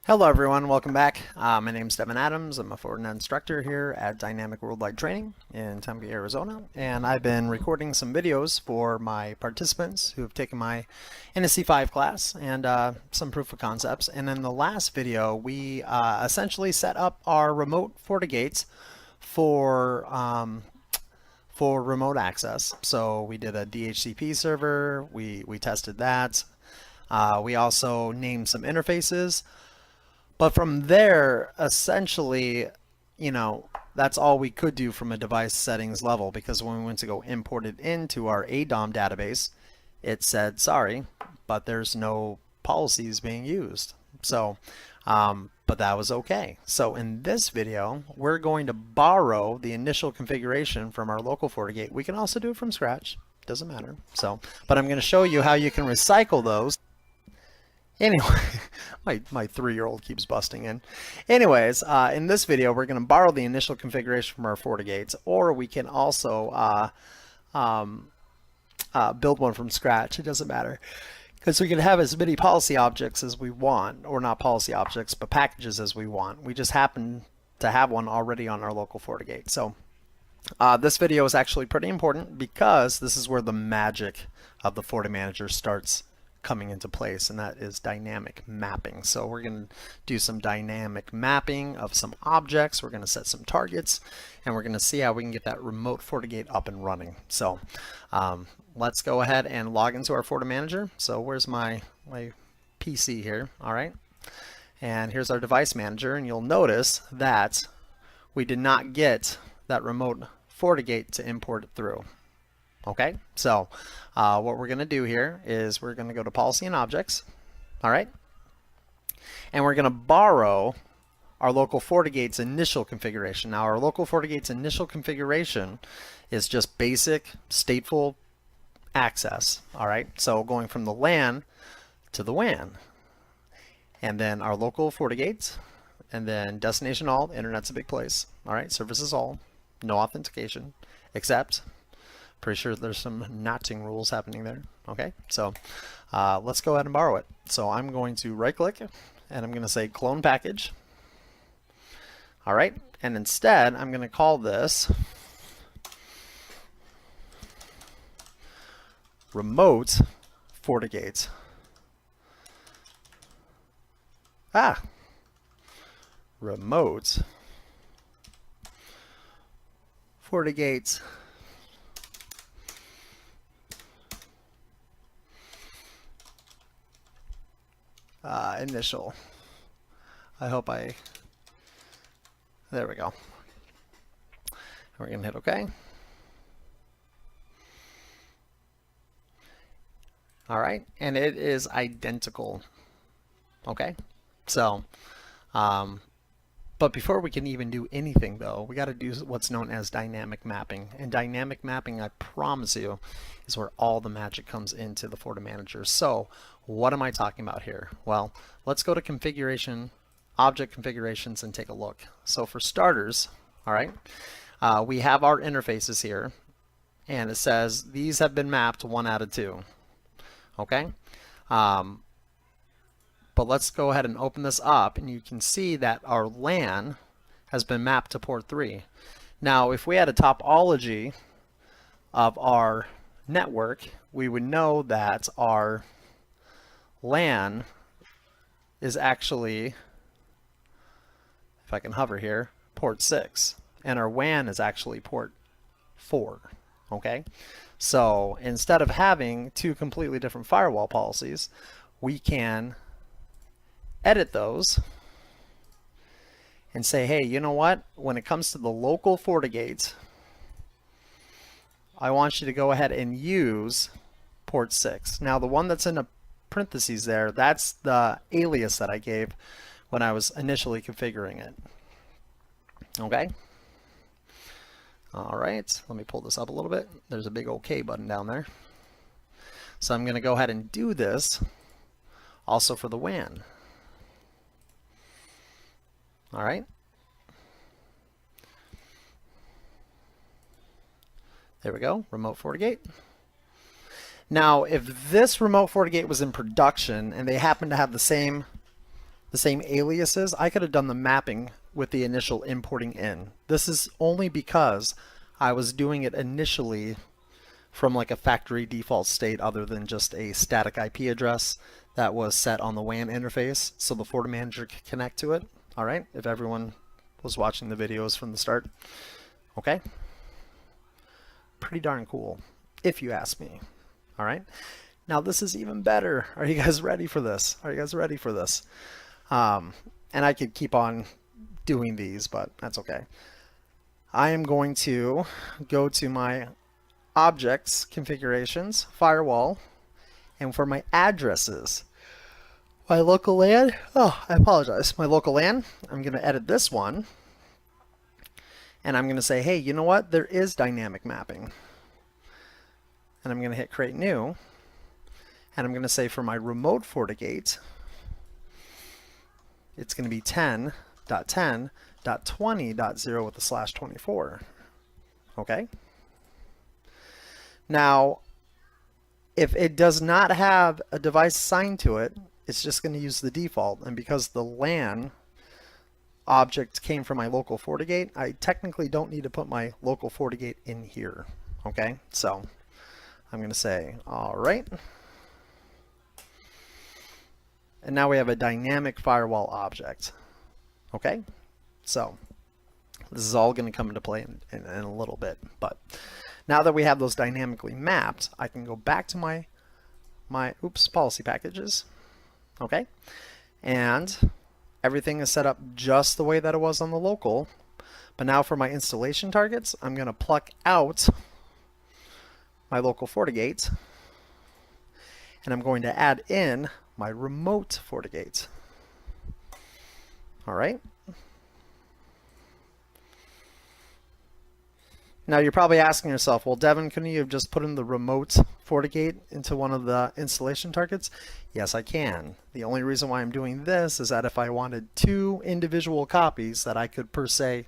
Hello everyone, welcome back. My name is Devin Adams. I'm a Fortinet instructor here at Dynamic Worldwide Training in Tempe, Arizona, and I've been recording some videos for my participants who have taken my NSE 5 class and some proof of concepts. And in the last video, we essentially set up our remote FortiGates for remote access. So we did a DHCP server, we tested that. We also named some interfaces. But from there, essentially, that's all we could do from a device settings level, because when we went to go import it into our ADOM database, it said, sorry, but there's no policies being used. So, but that was okay. So in this video, we're going to borrow the initial configuration from our local FortiGate. We can also do it from scratch, doesn't matter. So, but I'm going to show you how you can recycle those. Anyway, my 3-year-old keeps busting in. Anyways, in this video, we're going to borrow the initial configuration from our FortiGates, or we can also build one from scratch. It doesn't matter, because we can have as many policy objects as we want, or not policy objects, but packages as we want. We just happen to have one already on our local FortiGate. So this video is actually pretty important, because this is where the magic of the FortiManager starts coming into place, and that is dynamic mapping. So we're going to do some dynamic mapping of some objects. We're going to set some targets, and we're going to see how we can get that remote FortiGate up and running. So let's go ahead and log into our FortiManager. So where's my PC here? All right, and here's our device manager, and you'll notice that we did not get that remote FortiGate to import it through. Okay, so what we're going to do here is we're going to go to Policy and Objects, all right, and we're going to borrow our local FortiGate's initial configuration. Now, our local FortiGate's initial configuration is just basic stateful access, all right, so going from the LAN to the WAN, and then our local FortiGates, and then destination all, internet's a big place, all right, services all, no authentication, except pretty sure there's some notching rules happening there. Okay, so let's go ahead and borrow it. So I'm going to right click and I'm going to say clone package. All right, and instead I'm going to call this remote FortiGate. Remote FortiGate initial. There we go. We're going to hit OK. All right, and it is identical. Okay, so but before we can even do anything, though, we got to do what's known as dynamic mapping. And dynamic mapping, I promise you, is where all the magic comes into the FortiManager. So what am I talking about here? Well, let's go to configuration, object configurations, and take a look. So for starters, all right, we have our interfaces here, and it says these have been mapped 1 out of 2. Okay. But let's go ahead and open this up, and you can see that our LAN has been mapped to port 3. Now, if we had a topology of our network, we would know that our LAN is actually, if I can hover here, port 6, and our WAN is actually port 4. Okay, so instead of having 2 completely different firewall policies, we can edit those and say, hey, you know what? When it comes to the local FortiGates, I want you to go ahead and use port 6. Now, the one that's in the parentheses there, that's the alias that I gave when I was initially configuring it. Okay. All right, let me pull this up a little bit. There's a big OK button down there. So I'm going to go ahead and do this also for the WAN. All right. There we go, remote FortiGate. Now, if this remote FortiGate was in production and they happen to have the same the same aliases, I could have done the mapping with the initial importing in. This is only because I was doing it initially from like a factory default state other than just a static IP address that was set on the WAN interface so the FortiManager could connect to it. All right, if everyone was watching the videos from the start. Okay. Pretty darn cool, if you ask me. All right. Now this is even better. Are you guys ready for this? Are you guys ready for this? And I could keep on doing these, but that's okay. I am going to go to my objects, configurations, firewall, and for my addresses, my local LAN, oh, I apologize, my local LAN, I'm going to edit this one, and I'm going to say, hey, you know what? There is dynamic mapping. And I'm going to hit create new, and I'm going to say for my remote FortiGate, it's going to be 10.10.20.0 with a /24. Okay? Now, if it does not have a device assigned to it, it's just going to use the default. And because the LAN object came from my local FortiGate, I technically don't need to put my local FortiGate in here. Okay, so I'm going to say, all right. And now we have a dynamic firewall object. Okay, so this is all going to come into play in a little bit. But now that we have those dynamically mapped, I can go back to my policy packages. Okay, and everything is set up just the way that it was on the local. But now for my installation targets, I'm going to pluck out my local FortiGate, and I'm going to add in my remote FortiGate. All right. Now you're probably asking yourself, well, Devin, couldn't you have just put in the remote FortiGate into one of the installation targets? Yes, I can. The only reason why I'm doing this is that if I wanted 2 individual copies that I could per se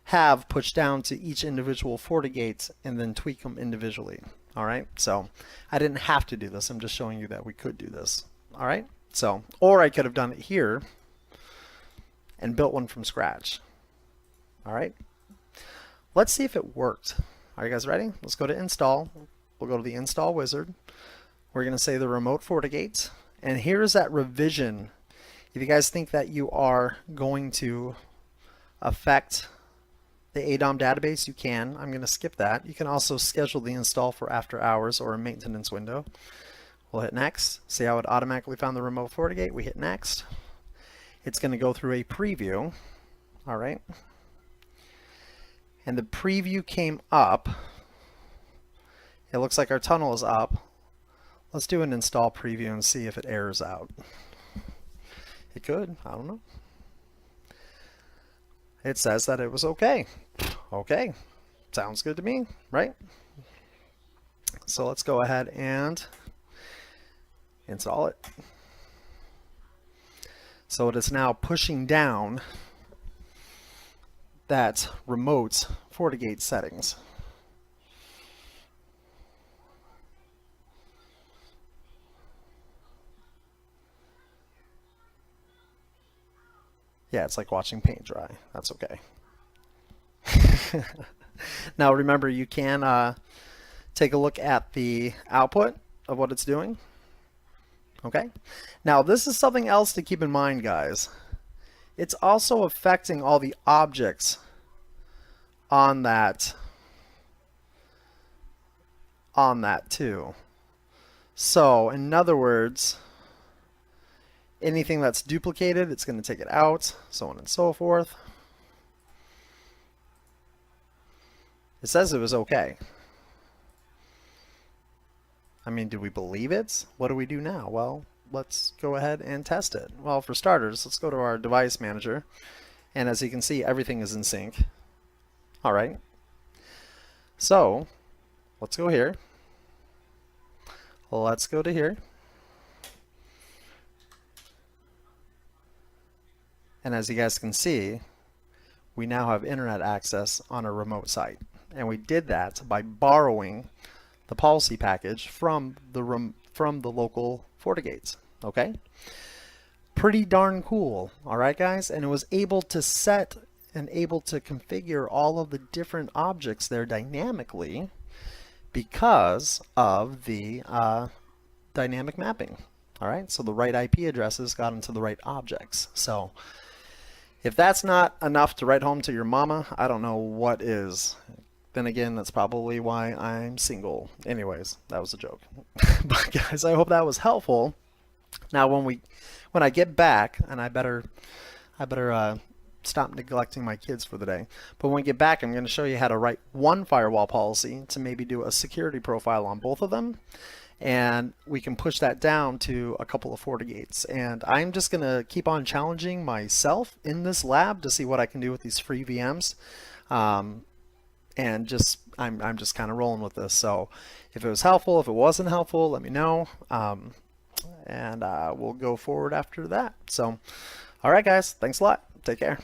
have pushed down to each individual FortiGate and then tweak them individually. All right, so I didn't have to do this. I'm just showing you that we could do this. All right, so, or I could have done it here and built one from scratch. All right. Let's see if it worked. Are you guys ready? Let's go to install. We'll go to the install wizard. We're going to say the remote FortiGate. And here's that revision. If you guys think that you are going to affect the ADOM database, you can. I'm going to skip that. You can also schedule the install for after hours or a maintenance window. We'll hit next. See how it automatically found the remote FortiGate? We hit next. It's going to go through a preview. All right. And the preview came up. It looks like our tunnel is up. Let's do an install preview and see if it errors out. It could, I don't know. It says that it was okay. Okay, sounds good to me, right? So let's go ahead and install it. So it is now pushing down that remote FortiGate settings. Yeah, it's like watching paint dry. That's okay. Now remember, you can take a look at the output of what it's doing. Okay. Now this is something else to keep in mind, guys. It's also affecting all the objects on that too. So in other words, anything that's duplicated, it's going to take it out, so on and so forth. It says it was okay. I mean, do we believe it? What do we do now? Well, let's go ahead and test it. Well, for starters, let's go to our device manager. And as you can see, everything is in sync. All right. So let's go here. Let's go to here. And as you guys can see, we now have internet access on a remote site. And we did that by borrowing the policy package from the local FortiGates. Okay. pretty darn cool. All right, guys, and it was able to set and able to configure all of the different objects there dynamically because of the dynamic mapping. All right, so the right IP addresses got into the right objects. So if that's not enough to write home to your mama, I don't know what is. Then again, that's probably why I'm single. Anyways, that was a joke. But guys, I hope that was helpful. Now when I get back, and I better stop neglecting my kids for the day. But when we get back, I'm going to show you how to write one firewall policy to maybe do a security profile on both of them. And we can push that down to a couple of FortiGates. And I'm just going to keep on challenging myself in this lab to see what I can do with these free VMs. And just I'm just kind of rolling with this. So if it was helpful, if it wasn't helpful, let me know. And we'll go forward after that. So, all right, guys, thanks a lot. Take care.